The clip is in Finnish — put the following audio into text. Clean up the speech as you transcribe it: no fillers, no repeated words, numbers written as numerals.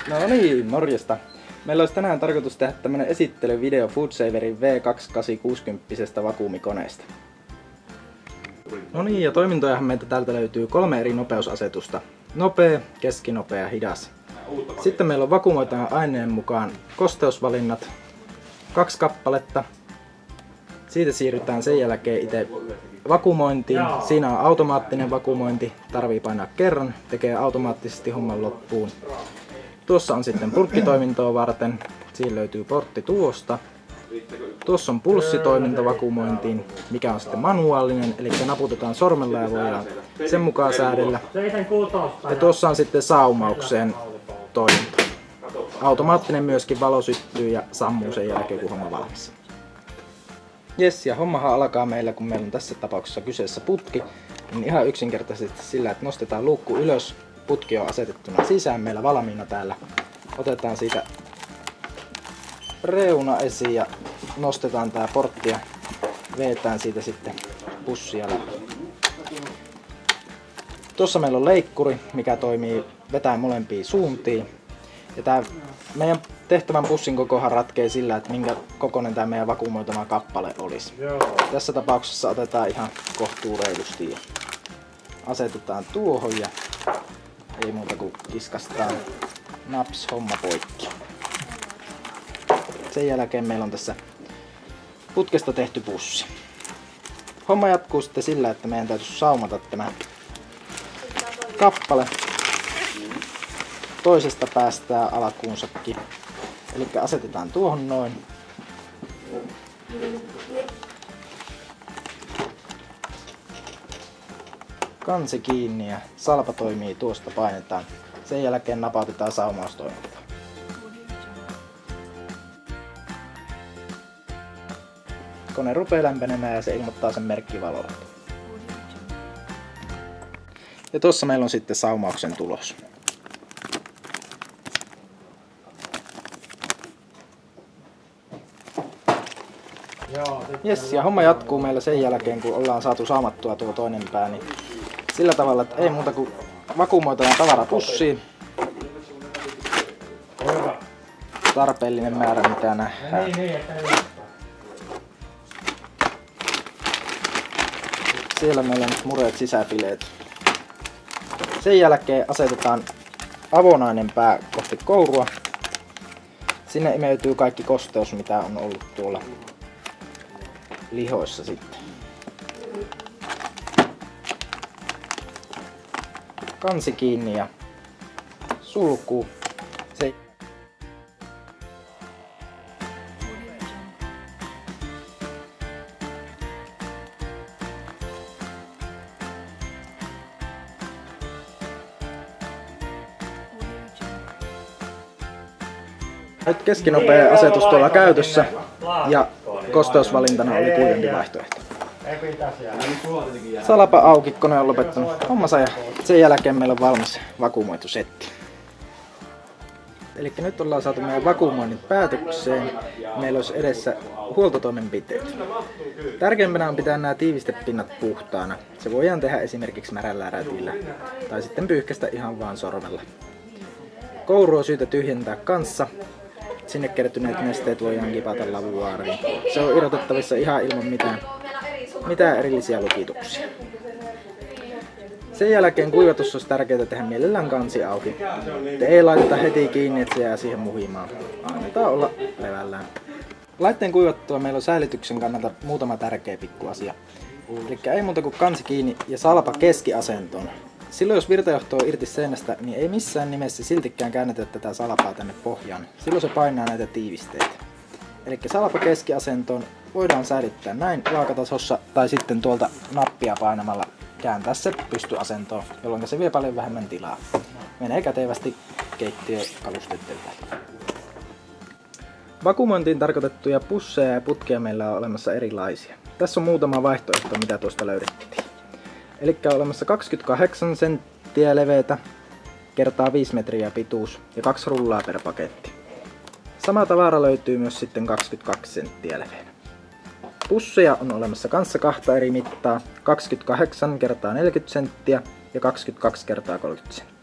No niin, morjesta. Meillä olisi tänään tarkoitus tehdä tämmönen esittelyvideo Foodsaverin V2860 vakuumikoneesta. No niin, ja toimintojahan meiltä täältä löytyy 3 eri nopeusasetusta. Nopea, keskinopea ja hidas. Sitten meillä on vakuumoitavan aineen mukaan kosteusvalinnat, 2 kappaletta. Siitä siirrytään sen jälkeen itse vakuumointiin. Siinä on automaattinen vakuumointi, tarvii painaa kerran, tekee automaattisesti homman loppuun. Tuossa on sitten purkkitoimintoa varten, siinä löytyy portti tuosta. Tuossa on pulssitoiminto vakuumointiin, mikä on sitten manuaalinen, eli naputetaan sormella ja voidaan sen mukaan säädellä. Ja tuossa on sitten saumaukseen toiminto. Automaattinen myöskin, valo syttyy ja sammuu sen jälkeen, kun homma valmis. Jes, ja hommahan alkaa meillä, kun meillä on tässä tapauksessa kyseessä putki, niin ihan yksinkertaisesti sillä, että nostetaan luukku ylös, putki on asetettuna sisään meillä valmiina täällä. Otetaan siitä reuna esiin ja nostetaan tää portti ja vedetään siitä sitten pussia läpi. Tuossa meillä on leikkuri, mikä toimii vetää molempiin suuntiin. Ja tää meidän tehtävän pussin kokohan ratkee sillä, että minkä kokoinen tämä meidän vakuumoitama kappale olisi. Tässä tapauksessa otetaan ihan kohtuureilusti ja asetetaan tuohon ja ei muuta kuin kiskastaan naps homma poikki. Sen jälkeen meillä on tässä putkesta tehty pussi. Homma jatkuu sitten sillä, että meidän täytyy saumata tämä kappale toisesta päästä alkuunsakin. Eli asetetaan tuohon noin. Kansi kiinni ja salpa toimii, tuosta painetaan. Sen jälkeen napautetaan saumaustoimintaa. Kone rupeaa lämpenemään ja se ilmoittaa sen merkkivalolla. Ja tuossa meillä on sitten saumauksen tulos. Jes, ja homma jatkuu meillä sen jälkeen, kun ollaan saatu saumattua tuo toinen pää, niin sillä tavalla, että ei muuta kuin vakuumoitetaan tavara pussiin. Tarpeellinen määrä, mitä nähdään. Siellä meillä on nyt mureet sisäpileet. Sen jälkeen asetetaan avonainen pää kohti kourua. Sinne imeytyy kaikki kosteus, mitä on ollut tuolla lihoissa sitten. Kansi kiinni ja sulkuu. Nyt keskinopea asetus tuolla käytössä ja kosteusvalintana oli kuivempi vaihtoehto. Salapa auki, kone on lopettanut hommansa ja sen jälkeen meillä on valmis vakuumoitu setti. Eli nyt ollaan saatu meidän vakuumoinnit päätökseen. Meillä olisi edessä huoltotoimenpiteet. Tärkeimpänä on pitää nämä tiivistepinnat puhtaana. Se voidaan tehdä esimerkiksi märällä rätillä tai sitten pyyhkästä ihan vaan sormella. Kouru on syytä tyhjentää kanssa. Sinne kertyneet nesteet voidaan kipata lavuaariin. Se on irrotettavissa ihan ilman mitään erillisiä lukituksia. Sen jälkeen kuivatus olisi tärkeää tehdä mielellään kansi auki. Ei laiteta heti kiinni, että se jää siihen muhimaan. Annetaan olla levällään. Laitteen kuivattua meillä on säilytyksen kannalta muutama tärkeä pikkuasia. Eli ei muuta kuin kansi kiinni ja salpa keskiasentoon. Silloin jos virtajohto on irti seinästä, niin ei missään nimessä siltikään käännetä tätä salpaa tänne pohjaan. Silloin se painaa näitä tiivisteitä. Eli salpa keskiasentoon voidaan säilyttää näin laakatasossa tai sitten tuolta nappia painamalla kääntää se pystyasentoon, jolloin se vie paljon vähemmän tilaa. Menee kätevästi keittiökalusteiden päälle. Vakuumointiin tarkoitettuja pusseja ja putkeja meillä on olemassa erilaisia. Tässä on muutama vaihtoehto, mitä tuosta löydettiin. Eli on olemassa 28 senttiä leveitä, kertaa 5 metriä pituus ja 2 rullaa per paketti. Sama tavara löytyy myös sitten 22 senttiä leveänä. Pusseja on olemassa kanssa 2 eri mittaa, 28 kertaa 40 senttiä ja 22 kertaa 30 senttiä.